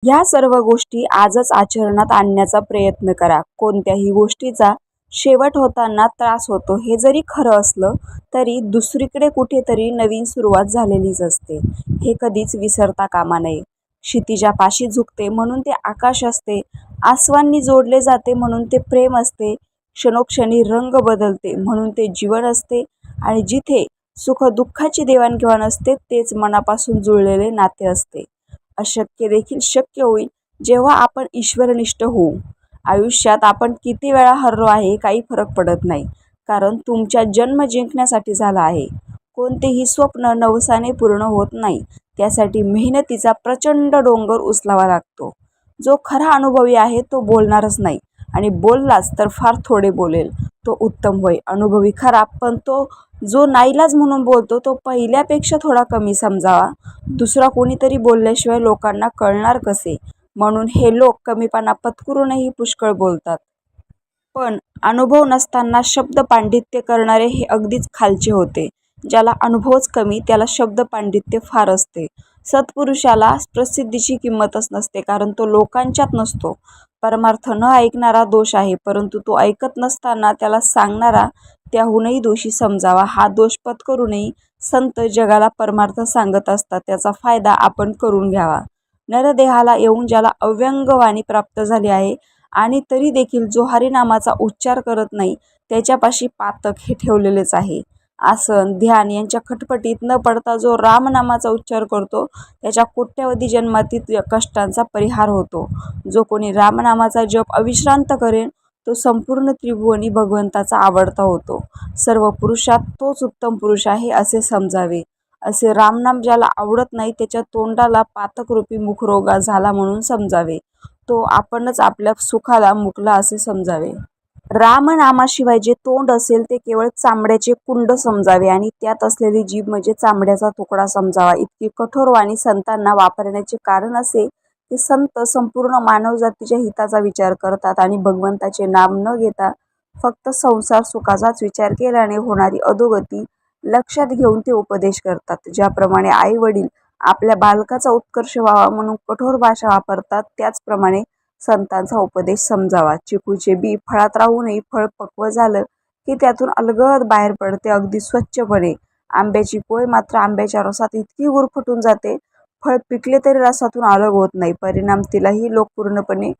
ह्या सर्व गोष्टी आजच आचरणात आणण्याचा प्रयत्न करा. कोणत्याही गोष्टीचा शेवट होताना त्रास होतो हे जरी खरं असलं तरी दुसरीकडे कुठेतरी नवीन सुरुवात झालेलीच असते, हे कधीच विसरता कामा नये. क्षितिजापाशी झुकते म्हणून ते आकाश असते, आसवांनी जोडले जाते म्हणून ते प्रेम असते, क्षणोक्षणी रंग बदलते म्हणून ते जीवन असते, आणि जिथे सुख दुःखाची देवाणघेवाण असते तेच मनापासून जुळलेले नाते असते. अशक्य देखील शक्य होईल जेव्हा आपण ईश्वरनिष्ठ होऊ. आयुष्यात आपण किती वेळा हरलो आहे काही फरक पडत नाही, कारण तुमचा जन्म जिंकण्यासाठी झाला आहे. कोणतेही स्वप्न नवसाने पूर्ण होत नाही, त्यासाठी मेहनतीचा प्रचंड डोंगर उचलावा लागतो. जो खरा अनुभवी आहे तो बोलणारच नाही, आणि बोललाच तर फार थोडे बोलेल, तो उत्तम होय. अनुभवी खरा, पण तो जो नाईलाज म्हणून बोलतो तो पहिल्यापेक्षा थोडा कमी समजावा. दुसरा कोणीतरी बोलल्याशिवाय लोकांना कळणार कसे, म्हणून हे लोक कमीपणा पत्करूनही पुष्कळ बोलतात. पण अनुभव नसताना शब्द पांडित्य करणारे हे अगदीच खालचे होते. ज्याला अनुभवच कमी त्याला शब्द पांडित्य फार असते. सत्पुरुषाला प्रसिद्धीची किंमतच नसते, कारण तो लोकांच्यात नसतो. परमार्थ न ऐकणारा दोष आहे, परंतु तो ऐकत नसताना त्याला सांगणारा त्याहूनही दोषी समजावा. हा दोष पत्करूनही संत जगाला परमार्थ सांगत असतात, त्याचा फायदा आपण करून घ्यावा. नरदेहाला येऊन ज्याला अव्यंगवाणी प्राप्त झाली आहे आणि तरी देखील जो हरिनामाचा उच्चार करत नाही, त्याच्यापाशी पातक हे ठेवलेलेच आहे. आसन ध्यान यांच्या खटपटीत न पडता जो रामनामाचा उच्चार करतो त्याच्या कोट्यवधी जन्मातील कष्टांचा परिहार होतो. जो कोणी रामनामाचा जप अविश्रांत करेन तो संपूर्ण त्रिभुवनी भगवंताचा आवडता होतो. सर्व पुरुषात तोच उत्तम पुरुष आहे असे समजावे. असे रामनाम ज्याला आवडत नाही त्याच्या तोंडाला पातकरूपी मुखरोगा झाला म्हणून समजावे. तो आपणच आपल्या सुखाला मुकला असे समजावे. रामनामाशिवाय जे तोंड असेल ते केवळ चामड्याचे कुंड समजावे, आणि त्यात असलेली जीभ म्हणजे चामड्याचा तुकडा समजावा. इतकी कठोर वाणी संतांना वापरण्याचे कारण असे की संत संपूर्ण मानवजातीच्या हिताचा विचार करतात, आणि भगवंताचे नाम न घेता फक्त संसार सुखाचाच विचार केल्याने होणारी अधोगती लक्षात घेऊन ते उपदेश करतात. ज्याप्रमाणे आई वडील आपल्या बालकाचा उत्कर्ष व्हावा म्हणून कठोर भाषा वापरतात, त्याचप्रमाणे संतांचा उपदेश समजावा. चिकूचे बी फळात राहूनही फळ पक्व झालं की त्यातून अलगद बाहेर पडते, अगदी स्वच्छपणे. आंब्याची कोय मात्र आंब्याच्या रसात इतकी गुरफटून जाते, फळ पिकले तरी रसातून अलग होत नाही. परिणाम तिलाही लोक पूर्णपणे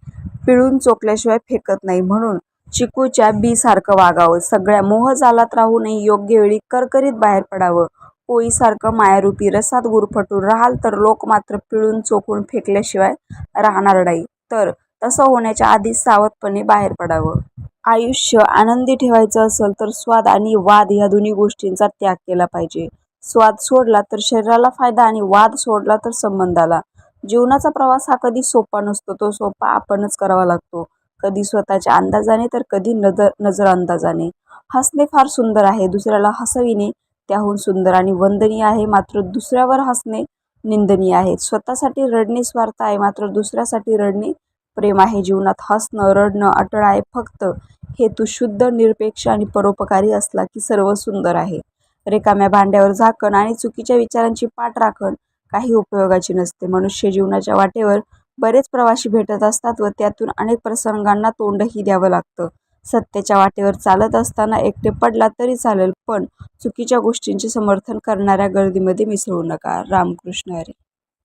पिळून चोखल्याशिवाय फेकत नाही. म्हणून चिकूच्या बी सारखं वागावं. सगळ्या मोहजालात राहूनही योग्य वेळी करकरीत बाहेर पडावं. कोळीसारखं मायारूपी रसात गुरफटून राहाल तर लोक मात्र पिळून चोखून फेकल्याशिवाय राहणार नाही. तर तसं होण्याच्या आधीच सावधपणे बाहेर पडावं. आयुष्य आनंदी ठेवायचं असेल तर स्वाद आणि वाद या दोन्ही गोष्टींचा त्याग केला पाहिजे. स्वाद सोडला तर शरीराला फायदा, आणि वाद सोडला तर संबंधाला. जीवनाचा प्रवास हा कधी सोपा नसतो, तो सोपा आपणच करावा लागतो. कधी स्वतःच्या अंदाजाने तर कधी नजर अंदाजाने. हसणे फार सुंदर आहे, दुसऱ्याला हसविणे त्याहून सुंदर आणि वंदनीय आहे, मात्र दुसऱ्यावर हसणे निंदनीय आहे. स्वतःसाठी रडणे स्वार्थ आहे, मात्र दुसऱ्यासाठी रडणे प्रेम आहे. जीवनात हसणं रडणं अटळ आहे, फक्त हेतू शुद्ध निरपेक्ष आणि परोपकारी असला की सर्व सुंदर आहे. रिकाम्या भांड्यावर झाकण आणि चुकीच्या विचारांची पाठ राखण काही उपयोगाची नसते. मनुष्य जीवनाच्या वाटेवर बरेच प्रवासी भेटत असतात व त्यातून अनेक प्रसंगांना तोंडही द्यावं लागतं. सत्याच्या वाटेवर चालत असताना एकटे पडला तरी चालेल, पण चुकीच्या गोष्टींचे समर्थन करणाऱ्या गर्दीमध्ये मिसळू नका. रामकृष्ण हरी.